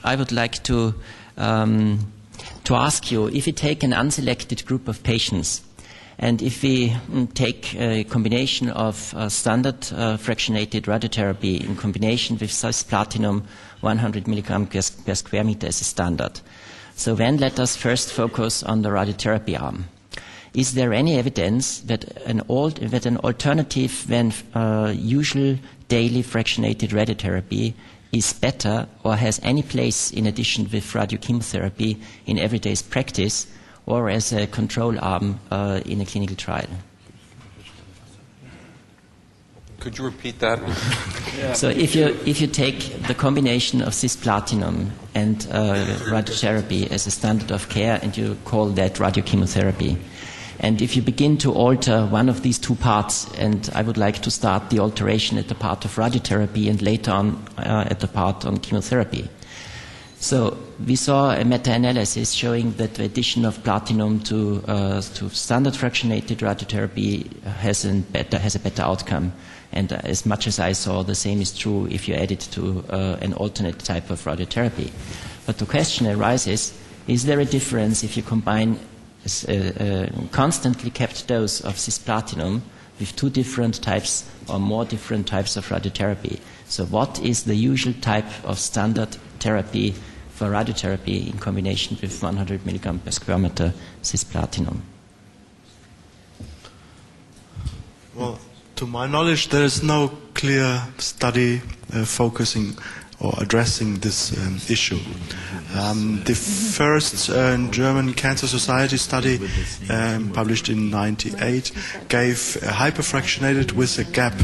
I would like to ask you, if you take an unselected group of patients, and if we take a combination of standard fractionated radiotherapy in combination with cisplatinum 100 milligram per square meter as a standard. So then let us first focus on the radiotherapy arm. Is there any evidence that an alternative than usual daily fractionated radiotherapy is better or has any place in addition with radiochemotherapy in everyday practice or as a control arm in a clinical trial? Could you repeat that? So if you take the combination of cisplatinum and radiotherapy as a standard of care and you call that radiochemotherapy, and if you begin to alter one of these two parts, and I would like to start the alteration at the part of radiotherapy and later on at the part on chemotherapy. So we saw a meta-analysis showing that the addition of platinum to standard fractionated radiotherapy has a better outcome. And as much as I saw, the same is true if you add it to an alternate type of radiotherapy. But the question arises, is there a difference if you combine a constantly kept dose of cisplatinum with two different types or more different types of radiotherapy? So what is the usual type of standard therapy for radiotherapy in combination with 100 milligram per square meter cisplatinum? Well, to my knowledge, there is no clear study focusing or addressing this issue. The first German Cancer Society study, published in '98, gave hyperfractionated with a gap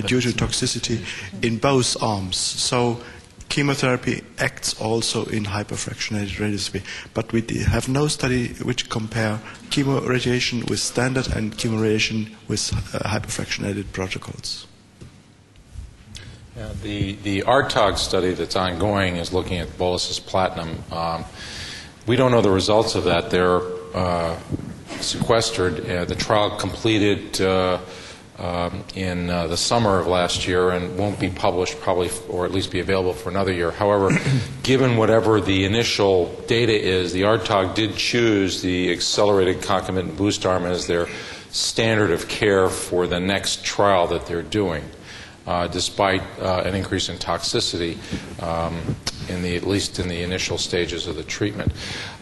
due to toxicity in both arms. So chemotherapy acts also in hyperfractionated radiotherapy, but we have no study which compare chemoradiation with standard and chemoradiation with hyperfractionated protocols. The RTOG study that's ongoing is looking at bolus platinum. We don't know the results of that. They're sequestered. The trial completed in the summer of last year and won't be published probably, or at least be available for another year. However, given whatever the initial data is, the RTOG did choose the accelerated concomitant boost arm as their standard of care for the next trial that they're doing, despite an increase in toxicity, at least in the initial stages of the treatment.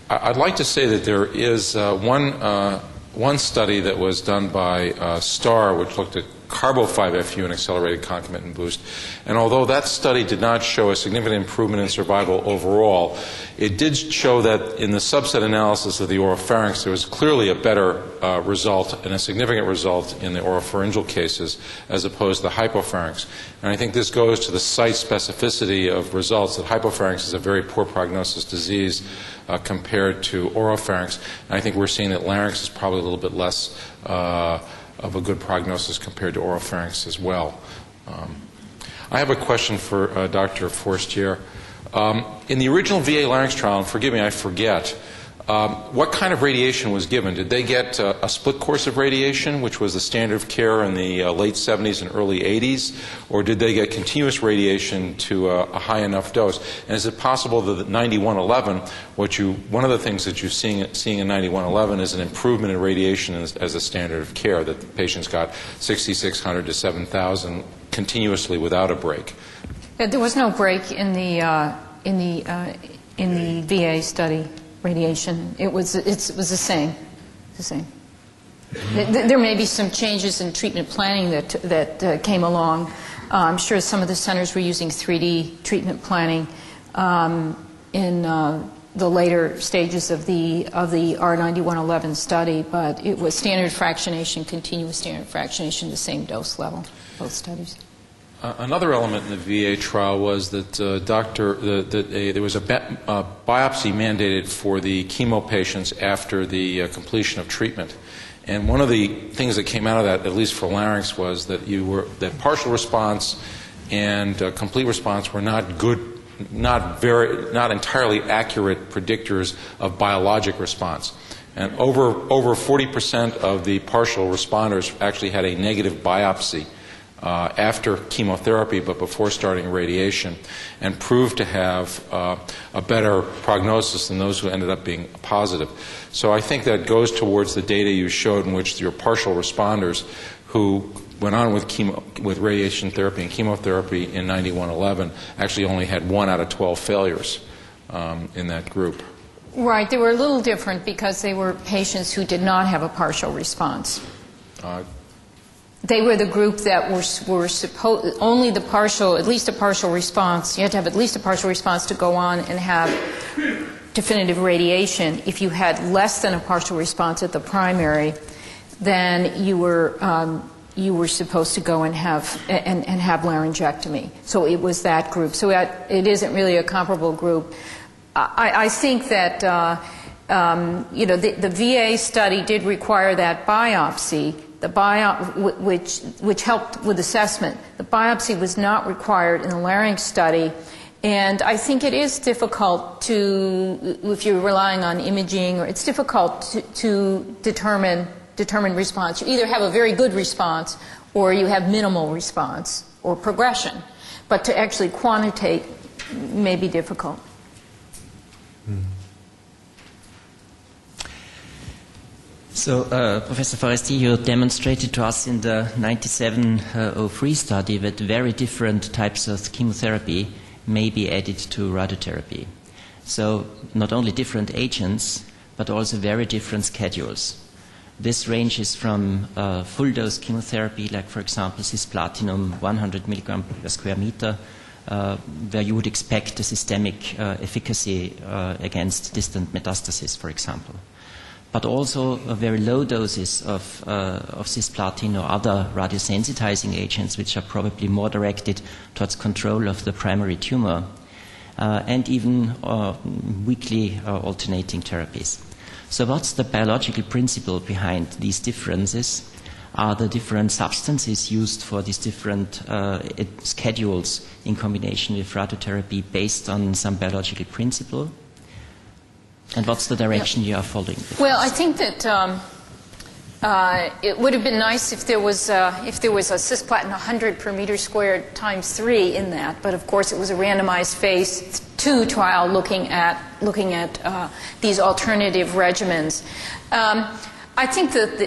I'd like to say that there is one study that was done by STAR, which looked at carbo-5-FU and accelerated concomitant boost. And although that study did not show a significant improvement in survival overall, it did show that in the subset analysis of the oropharynx, there was clearly a better result and a significant result in the oropharyngeal cases as opposed to the hypopharynx. And I think this goes to the site specificity of results, that hypopharynx is a very poor prognosis disease compared to oropharynx. And I think we're seeing that larynx is probably a little bit less of a good prognosis compared to oropharynx as well. I have a question for Dr. Forestier. In the original VA larynx trial, and forgive me, I forget, what kind of radiation was given? Did they get a split course of radiation, which was the standard of care in the late 70s and early 80s, or did they get continuous radiation to a high enough dose? And is it possible that 9111, one of the things that you're seeing in 9111 is an improvement in radiation as a standard of care, that the patients got 6,600 to 7,000 continuously without a break? There was no break in the VA study. Radiation. It was the same. The same. There may be some changes in treatment planning that came along. I'm sure some of the centers were using 3D treatment planning in the later stages of the R9111 study, but it was standard fractionation, continuous standard fractionation, the same dose level, both studies. Another element in the VA trial was that there was a biopsy mandated for the chemo patients after the completion of treatment. And one of the things that came out of that, at least for larynx, was that that partial response and complete response were not good, not entirely accurate predictors of biologic response. And over 40% of the partial responders actually had a negative biopsy after chemotherapy but before starting radiation, and proved to have a better prognosis than those who ended up being positive. So I think that goes towards the data you showed in which your partial responders who went on with radiation therapy and chemotherapy in 9111 actually only had 1 out of 12 failures in that group. Right. They were a little different because they were patients who did not have a partial response. They were the group that were supposed only the partial, at least a partial response. You had to have at least a partial response to go on and have definitive radiation. If you had less than a partial response at the primary, then you were supposed to go and have laryngectomy. So it was that group. So it isn't really a comparable group. I think that the VA study did require that biopsy, which helped with assessment. The biopsy was not required in the larynx study, and I think it is difficult to, if you're relying on imaging, or it's difficult to determine response. You either have a very good response, or you have minimal response or progression. But to actually quantitate may be difficult. So, Professor Foresti, you demonstrated to us in the 9703 study that very different types of chemotherapy may be added to radiotherapy. So, not only different agents, but also very different schedules. This ranges from full-dose chemotherapy, like, for example, cisplatinum, 100 milligram per square meter, where you would expect a systemic efficacy against distant metastasis, for example. But also very low doses of cisplatin or other radiosensitizing agents, which are probably more directed towards control of the primary tumor, and even weekly alternating therapies. So what's the biological principle behind these differences? Are the different substances used for these different schedules in combination with radiotherapy based on some biological principle? And what's the direction you are following? Well, I think that it would have been nice if there was a cisplatin 100 per meter squared times 3 in that, but of course it was a randomized phase 2 trial looking at these alternative regimens. I think that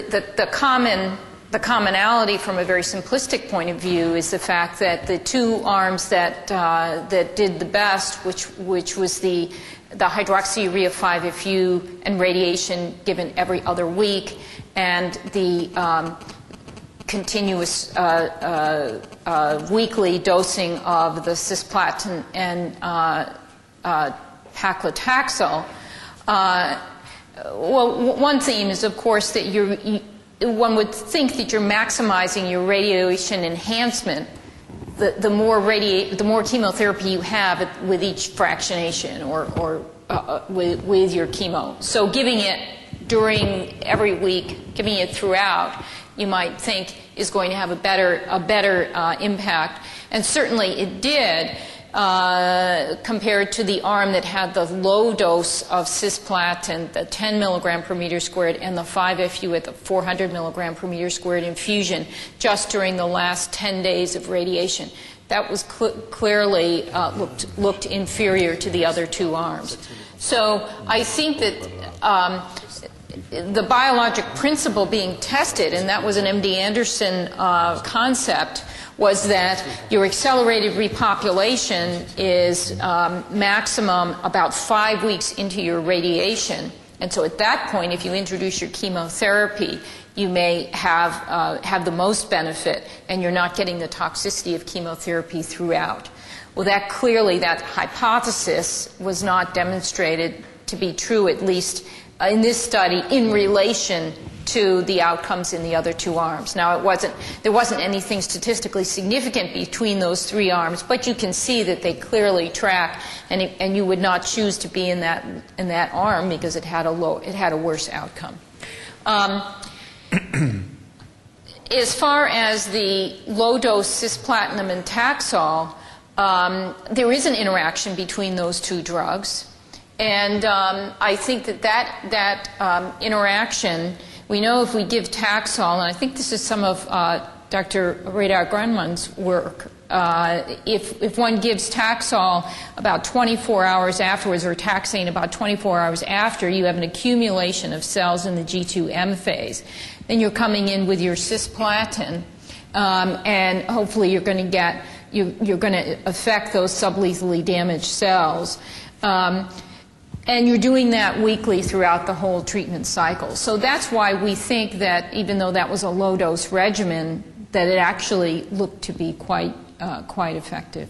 the commonality from a very simplistic point of view is the fact that the 2 arms that did the best, which was the hydroxyurea 5-FU and radiation given every other week, and the continuous weekly dosing of the cisplatin and paclitaxel. Well, one theme is, of course, that one would think that you're maximizing your radiation enhancement the more chemotherapy you have with each fractionation or with your chemo. So giving it during every week, giving it throughout, you might think is going to have a better impact. And certainly it did, compared to the arm that had the low dose of cisplatin, the 10 milligram per meter squared, and the 5-FU at the 400 milligram per meter squared infusion just during the last 10 days of radiation. That was clearly looked inferior to the other 2 arms. So I think that the biologic principle being tested, and that was an MD Anderson concept, was that your accelerated repopulation is maximum about 5 weeks into your radiation. And so at that point, if you introduce your chemotherapy, you may have the most benefit, and you're not getting the toxicity of chemotherapy throughout. Well, that hypothesis was not demonstrated to be true, at least in this study, in relation to the outcomes in the other 2 arms. Now, there wasn't anything statistically significant between those 3 arms, but you can see that they clearly track, and you would not choose to be in that arm because it had a worse outcome. As far as the low-dose cisplatinum and Taxol, there is an interaction between those 2 drugs, and I think that interaction. We know if we give Taxol, and I think this is some of Dr. Radar Grunman's work. If one gives Taxol about 24 hours afterwards, or taxane about 24 hours after, you have an accumulation of cells in the G2M phase. Then you're coming in with your cisplatin, and hopefully you're going to affect those sublethally damaged cells. And you're doing that weekly throughout the whole treatment cycle. So that's why we think that even though that was a low-dose regimen, that it actually looked to be quite effective.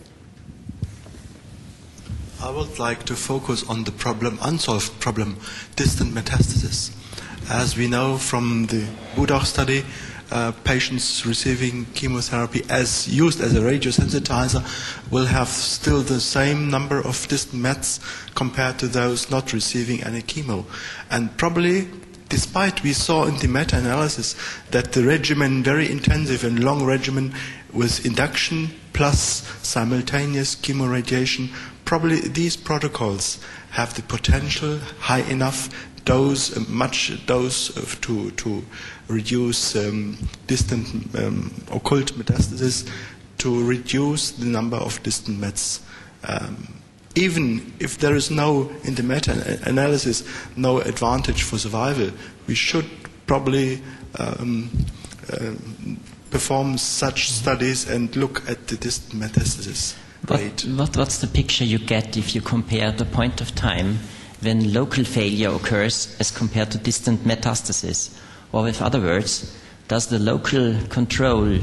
I would like to focus on the unsolved problem, distant metastasis. As we know from the Budach study, patients receiving chemotherapy used as a radiosensitizer will have still the same number of distant mets compared to those not receiving any chemo. And probably, despite we saw in the meta-analysis that the regimen, very intensive and long regimen with induction plus simultaneous chemoradiation, probably these protocols have the potential, high enough dose, much dose to reduce distant occult metastasis, to reduce the number of distant mets. Even if there is no, in the meta-analysis, no advantage for survival, we should probably perform such studies and look at the distant metastasis rate. What's the picture you get if you compare the point of time when local failure occurs as compared to distant metastasis? Or with other words, is the local control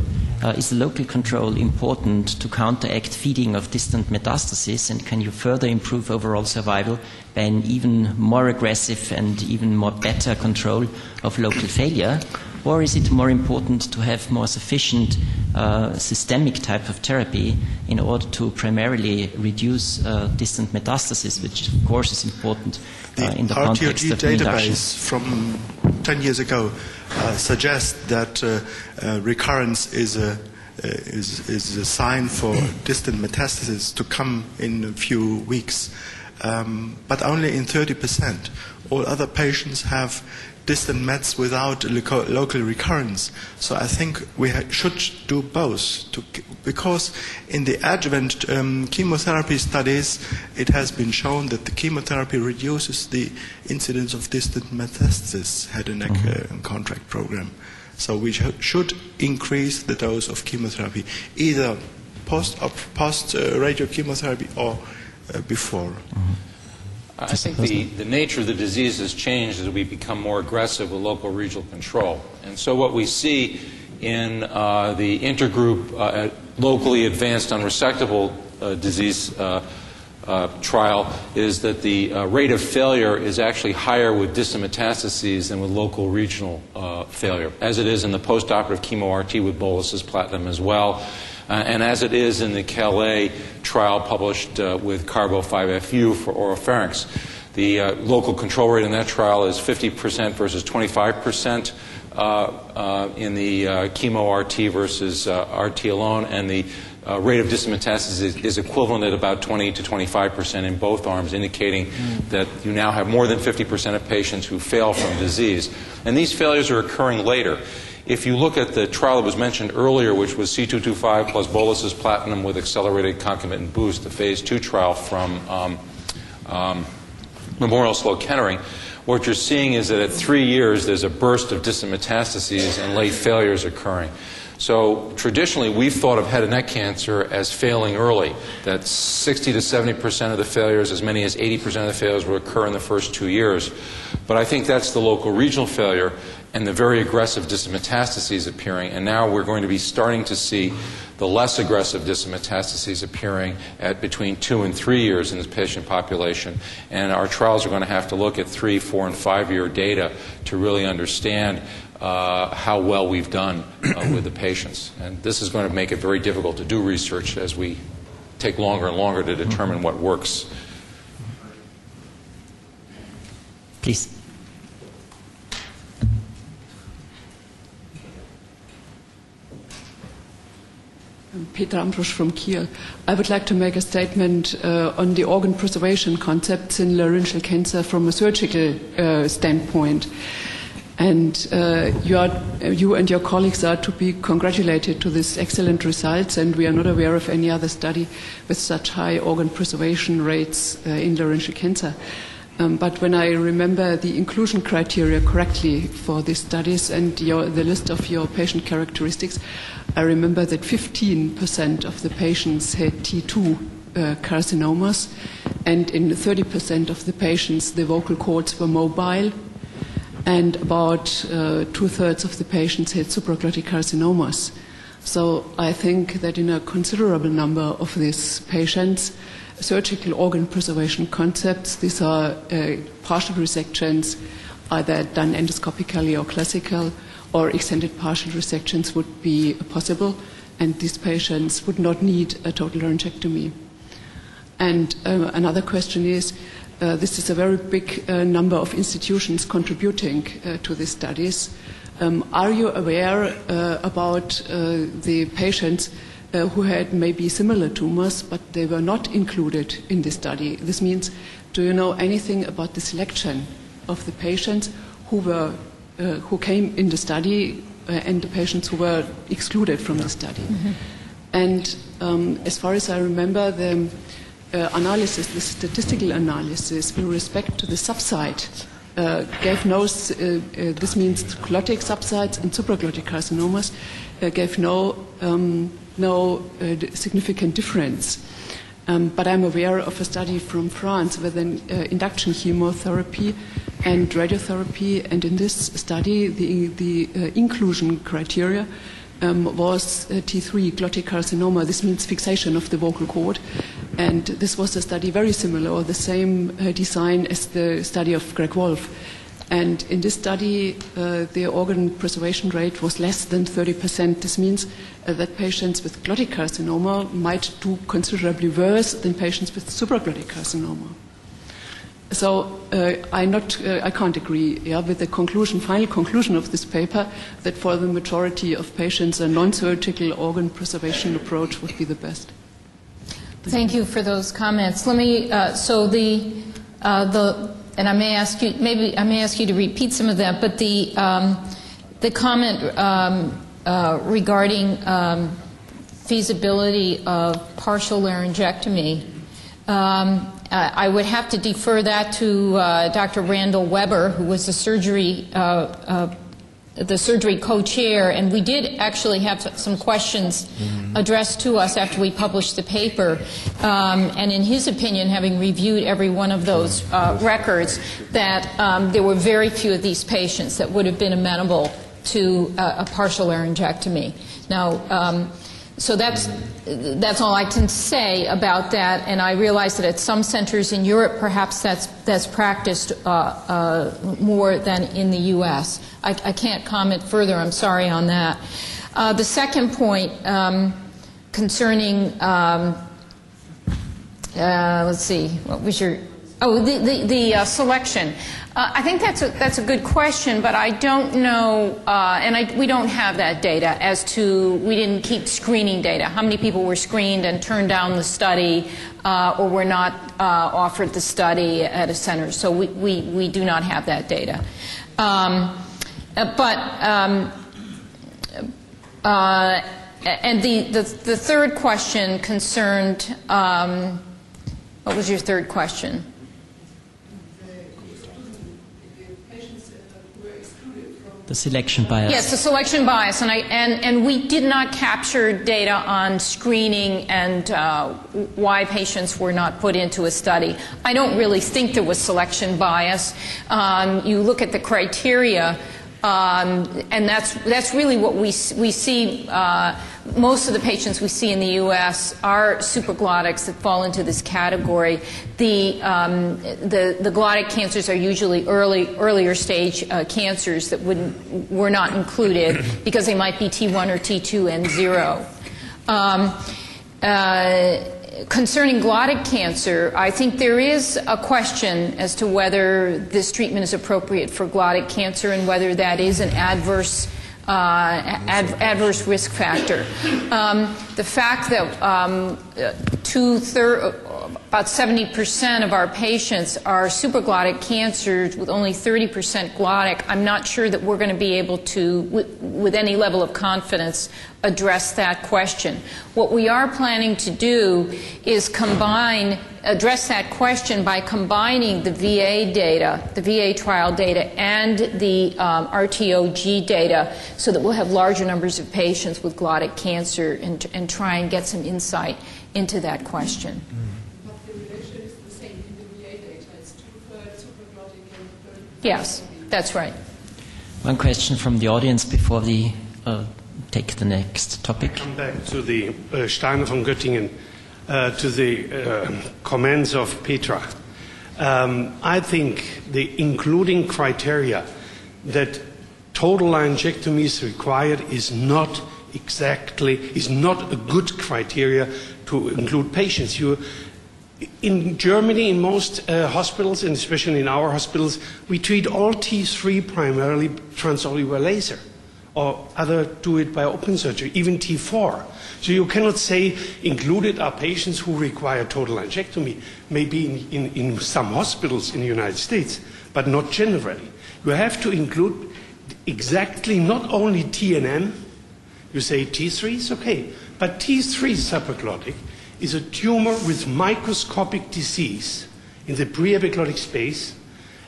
important to counteract feeding of distant metastasis, and can you further improve overall survival by an even more aggressive and even more better control of local failure? Or is it more important to have more sufficient systemic type of therapy in order to primarily reduce distant metastasis, which of course is important in the context of RTOG induction? database from 10 years ago suggests that recurrence is a sign for distant metastasis to come in a few weeks, but only in 30%. All other patients have distant mets without local recurrence. So I think we should do both, because in the adjuvant chemotherapy studies, it has been shown that the chemotherapy reduces the incidence of distant metastasis, head and neck contract program. So we should increase the dose of chemotherapy, either post radiochemotherapy or before. I think the nature of the disease has changed as we become more aggressive with local regional control. And so what we see in the intergroup locally advanced unresectable disease trial is that the rate of failure is actually higher with distant metastases than with local regional failure, as it is in the postoperative chemo-RT with bolus platinum as well. And as it is in the CALA trial published with carbo-5-FU for oropharynx. The local control rate in that trial is 50% versus 25% in the chemo-RT versus RT alone, and the rate of distant metastasis is equivalent at about 20 to 25% in both arms, indicating that you now have more than 50% of patients who fail from disease. And these failures are occurring later. If you look at the trial that was mentioned earlier, which was C225 plus bolus platinum with accelerated concomitant boost, the phase 2 trial from Memorial Sloan Kettering, what you're seeing is that at 3 years there's a burst of distant metastases and late failures occurring. So traditionally we've thought of head and neck cancer as failing early, that 60 to 70% of the failures, as many as 80% of the failures will occur in the first 2 years. But I think that's the local regional failure and the very aggressive distant metastases appearing, and now we're going to be starting to see the less aggressive distant metastases appearing at between 2 and 3 years in this patient population. And our trials are going to have to look at 3, 4, and 5-year data to really understand how well we've done with the patients. And this is going to make it very difficult to do research as we take longer and longer to determine what works. Please. Peter Ambrosch from Kiel. I would like to make a statement on the organ preservation concepts in laryngeal cancer from a surgical standpoint. And you and your colleagues are to be congratulated to these excellent results, and we are not aware of any other study with such high organ preservation rates in laryngeal cancer. But when I remember the inclusion criteria correctly for these studies and the list of your patient characteristics, I remember that 15% of the patients had T2 carcinomas, and in 30% of the patients the vocal cords were mobile, and about 2/3 of the patients had supraglottic carcinomas. So I think that in a considerable number of these patients, surgical organ preservation concepts, these are partial resections, either done endoscopically or classical, or extended partial resections would be possible, and these patients would not need a total laryngectomy. And another question is, this is a very big number of institutions contributing to these studies. Are you aware about the patients who had maybe similar tumors, but they were not included in the study? This means, do you know anything about the selection of the patients who came in the study and the patients who were excluded from the study? Mm-hmm. And as far as I remember, the analysis, the statistical analysis with respect to the subsite gave no, this means glottic subsites and supraglottic carcinomas, gave no significant difference. But I'm aware of a study from France with an induction chemotherapy and radiotherapy, and in this study the inclusion criteria was T3 glottic carcinoma. This means fixation of the vocal cord, and this was a study very similar or the same design as the study of Greil. And in this study, the organ preservation rate was less than 30%. This means that patients with glottic carcinoma might do considerably worse than patients with supraglottic carcinoma. So I can't agree with the final conclusion of this paper that for the majority of patients a non-surgical organ preservation approach would be the best. Thank you for those comments. Let me and I may ask you to repeat some of that, but the comment regarding feasibility of partial laryngectomy, I would have to defer that to Dr. Randall Weber, who was the surgery co-chair, and we did actually have some questions addressed to us after we published the paper. And in his opinion, having reviewed every one of those records, that there were very few of these patients that would have been amenable to a partial laryngectomy. Now, so that's all I can say about that, and I realize that at some centers in Europe, perhaps that's practiced more than in the U.S. I can't comment further. I'm sorry on that. The second point concerning, let's see, what was your? Oh, the selection. I think that's a good question, but I don't know, and we don't have that data as to, we didn't keep screening data. How many people were screened and turned down the study or were not offered the study at a center? So we do not have that data. And the third question concerned, what was your third question? The selection bias. Yes, the selection bias, and we did not capture data on screening and why patients were not put into a study. I don't really think there was selection bias. You look at the criteria, and that's really what we see. Most of the patients we see in the U.S. are supraglottics that fall into this category. The glottic cancers are usually earlier stage cancers that were not included because they might be T1 or T2 and 0. Concerning glottic cancer, I think there is a question as to whether this treatment is appropriate for glottic cancer and whether that is an adverse risk factor. The fact that about 70% of our patients are supraglottic cancers with only 30% glottic, I'm not sure that we're going to be able to, with any level of confidence, address that question. What we are planning to do is address that question by combining the VA data, the VA trial data, and the RTOG data so that we'll have larger numbers of patients with glottic cancer and try and get some insight into that question. But the relation is the same in the VA data. It's 2/3 supraglottic and 30%. Yes, that's right. One question from the audience before we take the next topic. Come back to the Steiner von Göttingen, to the comments of Petra. I think the including criteria that total laryngectomy is required is not a good criteria to include patients. In Germany, in most hospitals, and especially in our hospitals, we treat all T3 primarily transocular laser, or other do it by open surgery, even T4. So you cannot say included are patients who require total laryngectomy, maybe in some hospitals in the United States, but not generally. You have to include exactly not only TNM, you say T3 is okay, but T3 supraglottic is a tumor with microscopic disease in the preepiglotic space,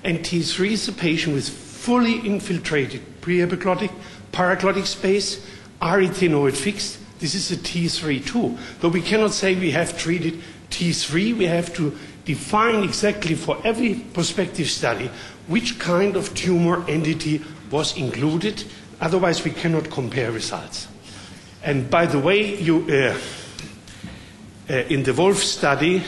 and T3 is a patient with fully infiltrated preepiglotic, paraglottic space, arytenoid fixed. This is a T3 too. Though we cannot say we have treated T3, we have to define exactly for every prospective study which kind of tumor entity was included. Otherwise, we cannot compare results. And by the way, in the Wolf study,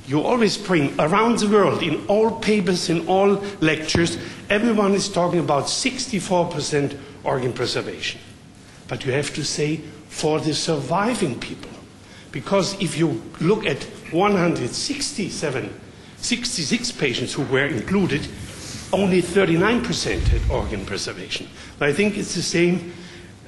you always bring around the world, in all papers, in all lectures, everyone is talking about 64% organ preservation. But you have to say for the surviving people. Because if you look at 66 patients who were included, only 39% had organ preservation. But I think it's the same.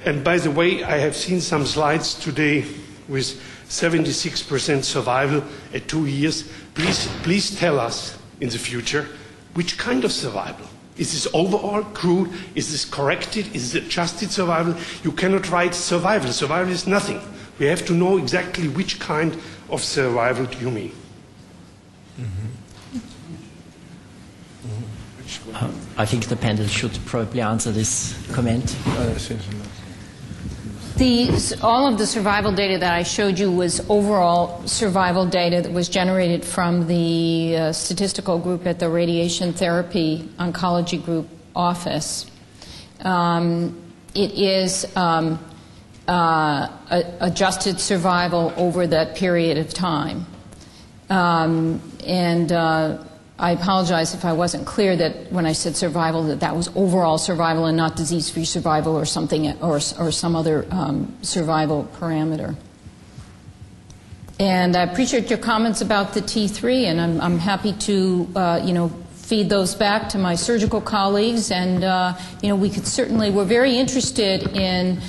And by the way, I have seen some slides today with 76% survival at 2 years. Please tell us in the future which kind of survival. Is this overall crude? Is this corrected? Is it adjusted survival? You cannot write survival. Survival is nothing. We have to know exactly which kind of survival do you mean. I think the panel should probably answer this comment. All of the survival data that I showed you was overall survival data that was generated from the statistical group at the radiation therapy oncology group office. It is adjusted survival over that period of time. I apologize if I wasn't clear that when I said survival that was overall survival and not disease-free survival or something or some other survival parameter. And I appreciate your comments about the T3, and I'm happy to feed those back to my surgical colleagues. And we're very interested in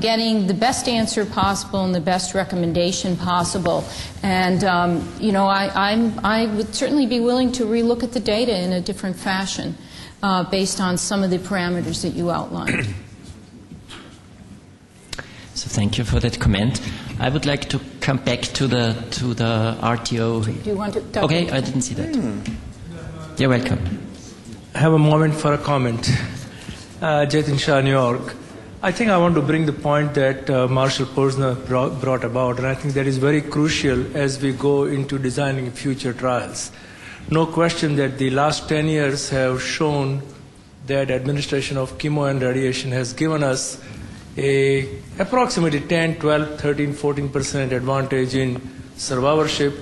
getting the best answer possible and the best recommendation possible. And, I would certainly be willing to relook at the data in a different fashion based on some of the parameters that you outlined. So thank you for that comment. I would like to come back to the RTO. Do you want to? Okay, I didn't see that. You're welcome. I have a moment for a comment. Jatin Shah, New York. I think I want to bring the point that Marshall Posner brought about, and I think that is very crucial as we go into designing future trials. No question that the last 10 years have shown that administration of chemo and radiation has given us approximately 10, 12, 13, 14% advantage in survivorship,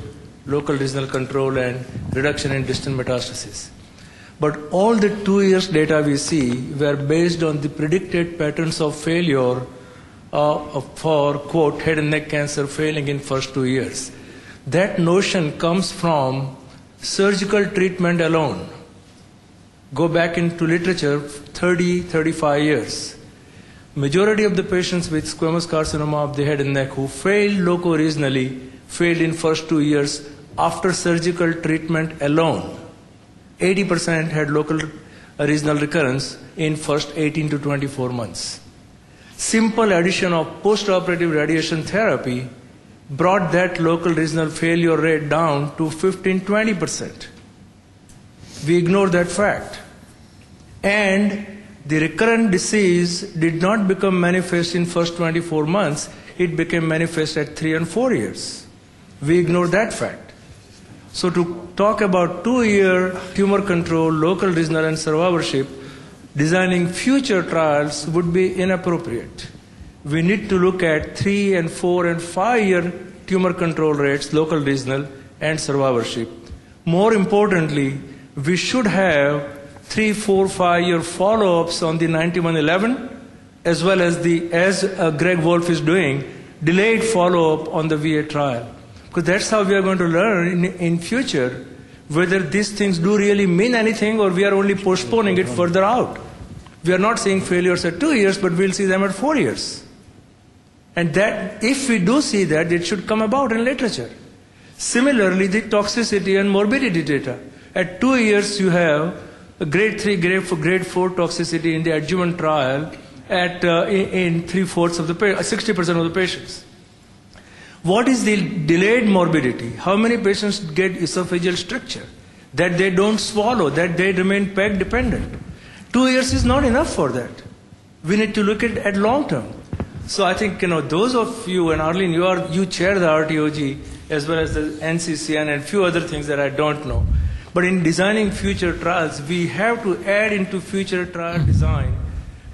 local regional control, and reduction in distant metastasis. But all the 2 years data we see were based on the predicted patterns of failure for, quote, head and neck cancer failing in first 2 years. That notion comes from surgical treatment alone. Go back into literature 30, 35 years. Majority of the patients with squamous carcinoma of the head and neck who failed loco-regionally failed in first 2 years after surgical treatment alone. 80% had local regional recurrence in first 18 to 24 months. Simple addition of post-operative radiation therapy brought that local regional failure rate down to 15-20%. We ignore that fact. And the recurrent disease did not become manifest in first 24 months. It became manifest at 3 and 4 years. We ignore that fact. So to talk about 2-year tumor control, local regional and survivorship, designing future trials would be inappropriate. We need to look at 3 and 4 and 5-year tumor control rates, local regional and survivorship. More importantly, we should have 3, 4, 5-year follow-ups on the 9111, as well as Greg Wolf is doing, delayed follow-up on the VA trial. Because that's how we are going to learn in future whether these things do really mean anything or we are only postponing it further out. We are not seeing failures at 2 years, but we'll see them at 4 years. And that, if we do see that, it should come about in literature. Similarly, the toxicity and morbidity data. At 2 years, you have a grade 3, grade 4 toxicity in the adjuvant trial in 3/4 of the 60% of the patients. What is the delayed morbidity? How many patients get esophageal stricture? That they don't swallow, that they remain PEG dependent. 2 years is not enough for that. We need to look at long term. So I think, those of you, and Arlene, you chair the RTOG as well as the NCCN and few other things that I don't know. But in designing future trials, we have to add into future trial design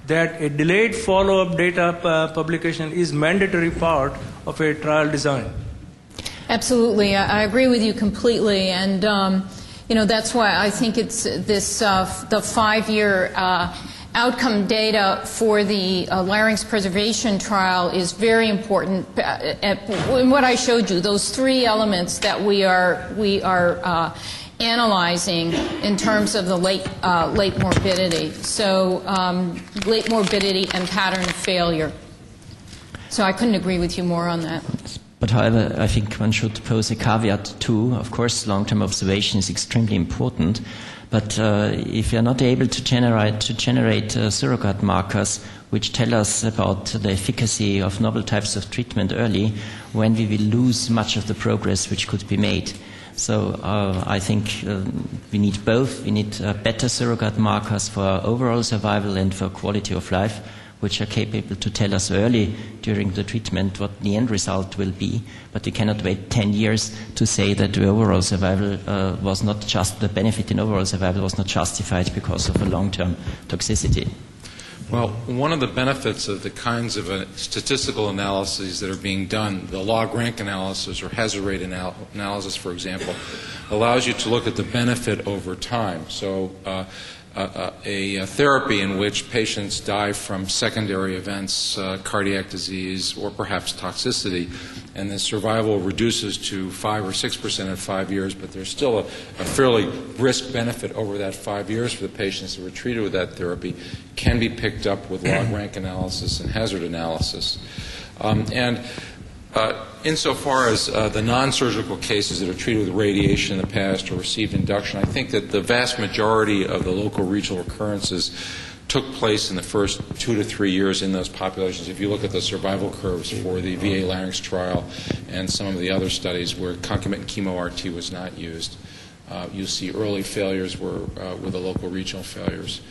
that a delayed follow-up data publication is mandatory part of a trial design. Absolutely. I agree with you completely. And, that's why I think it's this, the 5-year outcome data for the larynx preservation trial is very important. In what I showed you, those 3 elements that we are analyzing in terms of the late morbidity. So late morbidity and pattern of failure. So I couldn't agree with you more on that. But however, I think one should pose a caveat too. Of course, long-term observation is extremely important. But if we are not able to generate surrogate markers which tell us about the efficacy of novel types of treatment early, when we will lose much of the progress which could be made. So I think we need both. We need better surrogate markers for overall survival and for quality of life, which are capable to tell us early during the treatment what the end result will be. But we cannot wait 10 years to say that the overall survival was not just, the benefit in overall survival was not justified because of a long-term toxicity. Well, one of the benefits of the kinds of statistical analyses that are being done, the log rank analysis or hazard rate analysis, for example, allows you to look at the benefit over time. So a therapy in which patients die from secondary events, cardiac disease, or perhaps toxicity, and the survival reduces to 5 or 6% at 5 years, but there's still a fairly brisk benefit over that 5 years for the patients that were treated with that therapy, can be picked up with log rank analysis and hazard analysis. Insofar as the non-surgical cases that are treated with radiation in the past or received induction, I think that the vast majority of the local regional recurrences took place in the first 2 to 3 years in those populations. If you look at the survival curves for the VA larynx trial and some of the other studies where concomitant chemo-RT was not used, you see early failures were with the local regional failures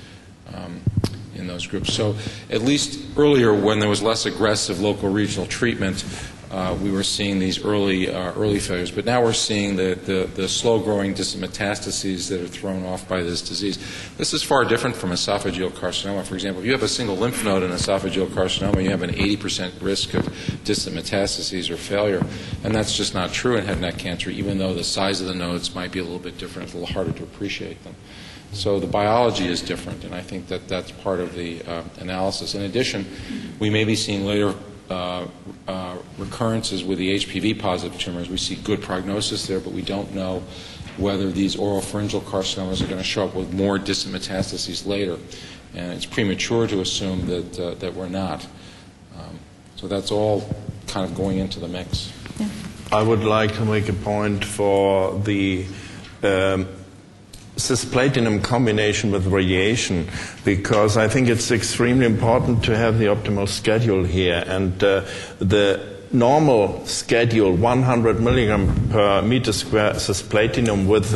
in those groups. So at least earlier, when there was less aggressive local regional treatment, we were seeing these early failures, but now we're seeing the slow-growing distant metastases that are thrown off by this disease. This is far different from esophageal carcinoma. For example, if you have a single lymph node in esophageal carcinoma, you have an 80% risk of distant metastases or failure, and that's just not true in head and neck cancer, even though the size of the nodes might be a little bit different. It's a little harder to appreciate them. So the biology is different, and I think that that's part of the analysis. In addition, we may be seeing later recurrences with the HPV-positive tumors. We see good prognosis there, but we don't know whether these oropharyngeal carcinomas are going to show up with more distant metastases later. And it's premature to assume that we're not. So that's all kind of going into the mix. Yeah. I would like to make a point for the cisplatinum combination with radiation, because I think it's extremely important to have the optimal schedule here. And the normal schedule, 100 milligram per meter square cisplatinum with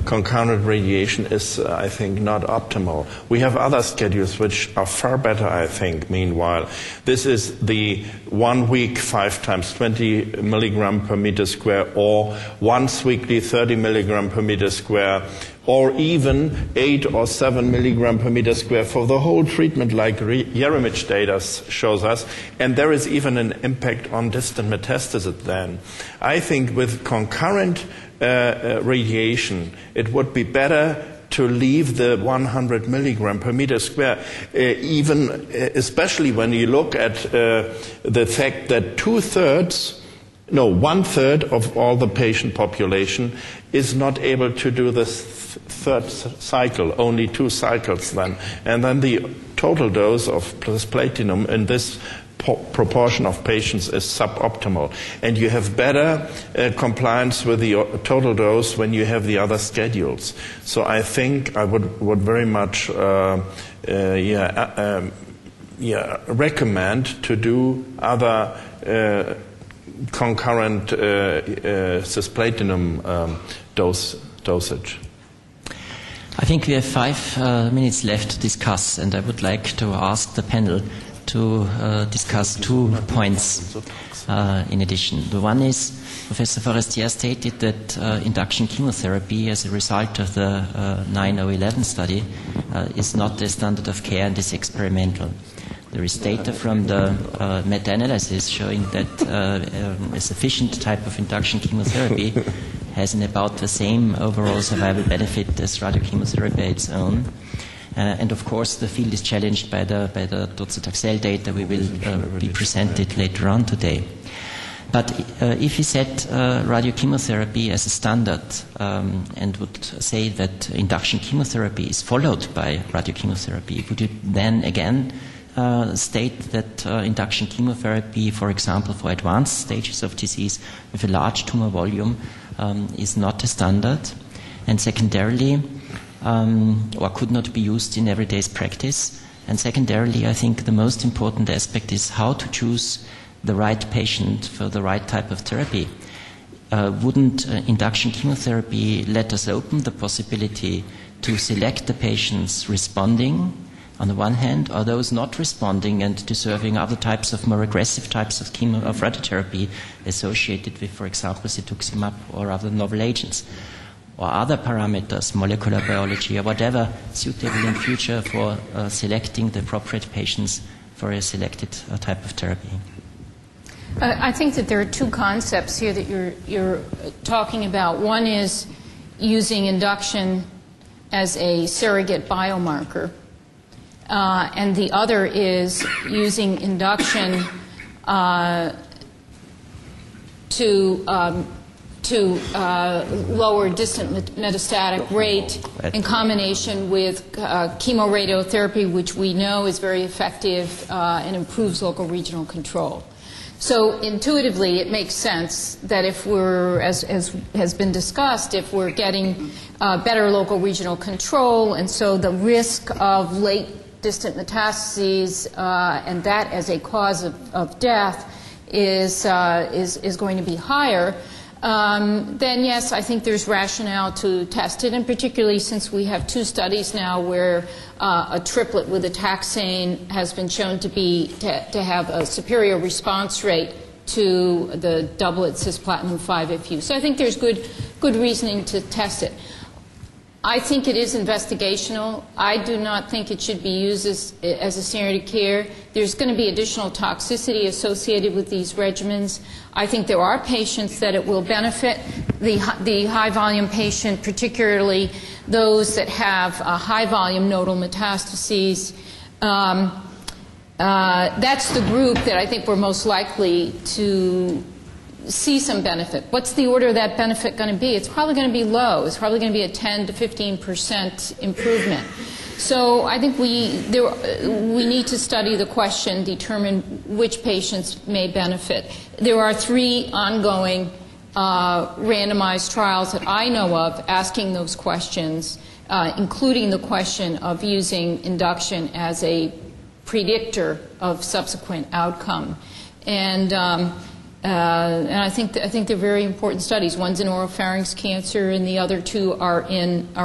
concurrent radiation is, I think, not optimal. We have other schedules which are far better, I think, meanwhile. This is the 1 week 5 times 20 milligram per meter square, or once weekly 30 milligram per meter square, or even 8 or 7 milligram per meter square for the whole treatment, like Jeremich data shows us. And there is even an impact on distant metastasis then. I think with concurrent radiation, it would be better to leave the 100 milligram per meter square, especially when you look at the fact that 1/3 of all the patient population is not able to do this third cycle, only 2 cycles then. And then the total dose of platinum in this proportion of patients is suboptimal. And you have better compliance with the total dose when you have the other schedules. So I think I would very much recommend to do other concurrent cisplatinum dosage. I think we have 5 minutes left to discuss, and I would like to ask the panel to discuss 2 points in addition. The one is, Professor Forestier stated that induction chemotherapy as a result of the 9011 study is not the standard of care and is experimental. There is data from the meta-analysis showing that a sufficient type of induction chemotherapy has an about the same overall survival benefit as radiochemotherapy its own. And of course, the field is challenged by the docetaxel data we will be presented later on today. But if you set radiochemotherapy as a standard and would say that induction chemotherapy is followed by radiochemotherapy, would you then again state that induction chemotherapy, for example, for advanced stages of disease with a large tumor volume is not a standard, and secondarily, or could not be used in everyday's practice? And secondarily, I think the most important aspect is how to choose the right patient for the right type of therapy. Wouldn't induction chemotherapy let us open the possibility to select the patients responding on the one hand, or those not responding and deserving other types of more aggressive types of radiotherapy associated with, for example, cetuximab or other novel agents, or other parameters, molecular biology or whatever, suitable in future for selecting the appropriate patients for a selected type of therapy? I think that there are 2 concepts here that you're talking about. One is using induction as a surrogate biomarker. And the other is using induction to lower distant metastatic rate in combination with chemoradiotherapy, which we know is very effective and improves local regional control. So intuitively, it makes sense that if we're, as has been discussed, if we're getting better local regional control, and so the risk of late distant metastases and that as a cause of death is going to be higher, then yes, I think there's rationale to test it, and particularly since we have 2 studies now where a triplet with a taxane has been shown to have a superior response rate to the doublet cisplatin 5-FU. So I think there's good reasoning to test it. I think it is investigational. I do not think it should be used as a standard of care. There's going to be additional toxicity associated with these regimens. I think there are patients that it will benefit. The high-volume patient, particularly those that have high-volume nodal metastases, that's the group that I think we're most likely to see some benefit. What's the order of that benefit going to be? It's probably going to be low. It's probably going to be a 10 to 15% improvement. So I think we need to study the question, determine which patients may benefit. There are 3 ongoing randomized trials that I know of asking those questions, including the question of using induction as a predictor of subsequent outcome. And I think they're very important studies. One's in oropharynx cancer, and the other two are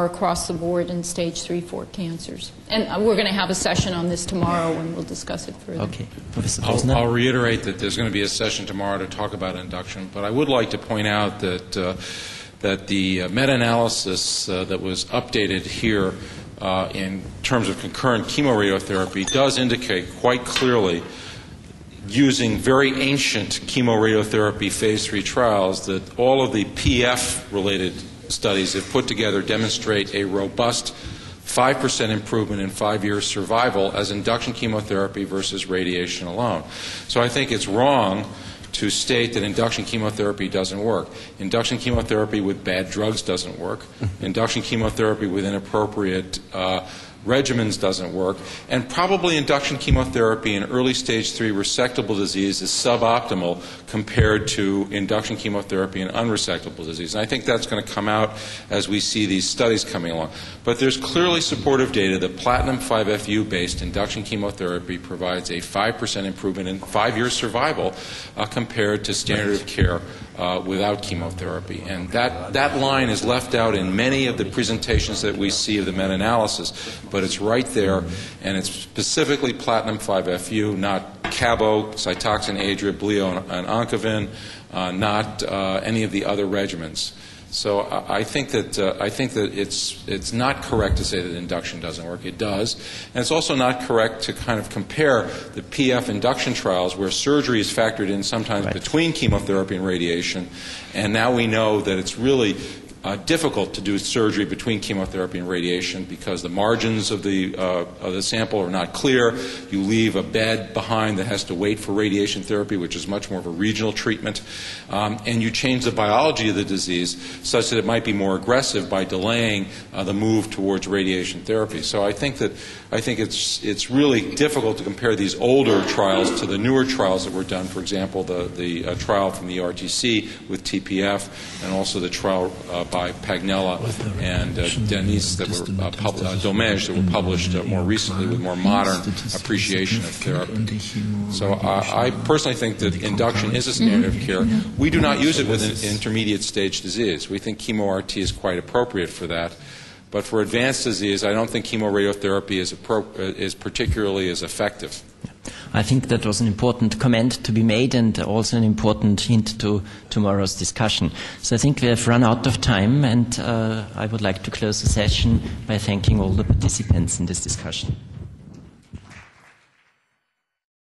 across the board in stage 3-4 cancers. And we're going to have a session on this tomorrow, and we'll discuss it further. Okay, Professor Posner. I'll reiterate that there's going to be a session tomorrow to talk about induction, but I would like to point out that the meta-analysis that was updated here in terms of concurrent chemoradiotherapy does indicate quite clearly, using very ancient chemoradiotherapy phase 3 trials, that all of the PF-related studies have put together demonstrate a robust 5% improvement in 5-year survival as induction chemotherapy versus radiation alone. So I think it's wrong to state that induction chemotherapy doesn't work. Induction chemotherapy with bad drugs doesn't work. Induction chemotherapy with inappropriate regimens doesn't work, and probably induction chemotherapy in early stage 3 resectable disease is suboptimal compared to induction chemotherapy in unresectable disease. And I think that's going to come out as we see these studies coming along. But there's clearly supportive data that platinum 5-FU-based induction chemotherapy provides a 5% improvement in 5-year survival compared to standard of care without chemotherapy. And that line is left out in many of the presentations that we see of the meta-analysis, but it's right there, and it's specifically platinum 5-FU, not cabo, Cytoxan, Adria, Bleo, and Oncovin, not any of the other regimens. So I think that it's not correct to say that induction doesn't work. It does, and it's also not correct to kind of compare the PF induction trials where surgery is factored in sometimes between chemotherapy and radiation, and now we know that it's really difficult to do surgery between chemotherapy and radiation because the margins of the sample are not clear. You leave a bed behind that has to wait for radiation therapy, which is much more of a regional treatment, and you change the biology of the disease such that it might be more aggressive by delaying the move towards radiation therapy. So I think it's really difficult to compare these older trials to the newer trials that were done. For example, the trial from the RTC with TPF, and also the trial by Pagnella and Denise that were Domège that were published more recently with more modern appreciation of therapy. So I personally think that induction is a standard of care. We do not use it with an intermediate stage disease. We think chemo-RT is quite appropriate for that. But for advanced disease, I don't think chemoradiotherapy is particularly as effective. I think that was an important comment to be made and also an important hint to tomorrow's discussion. So I think we have run out of time, and I would like to close the session by thanking all the participants in this discussion.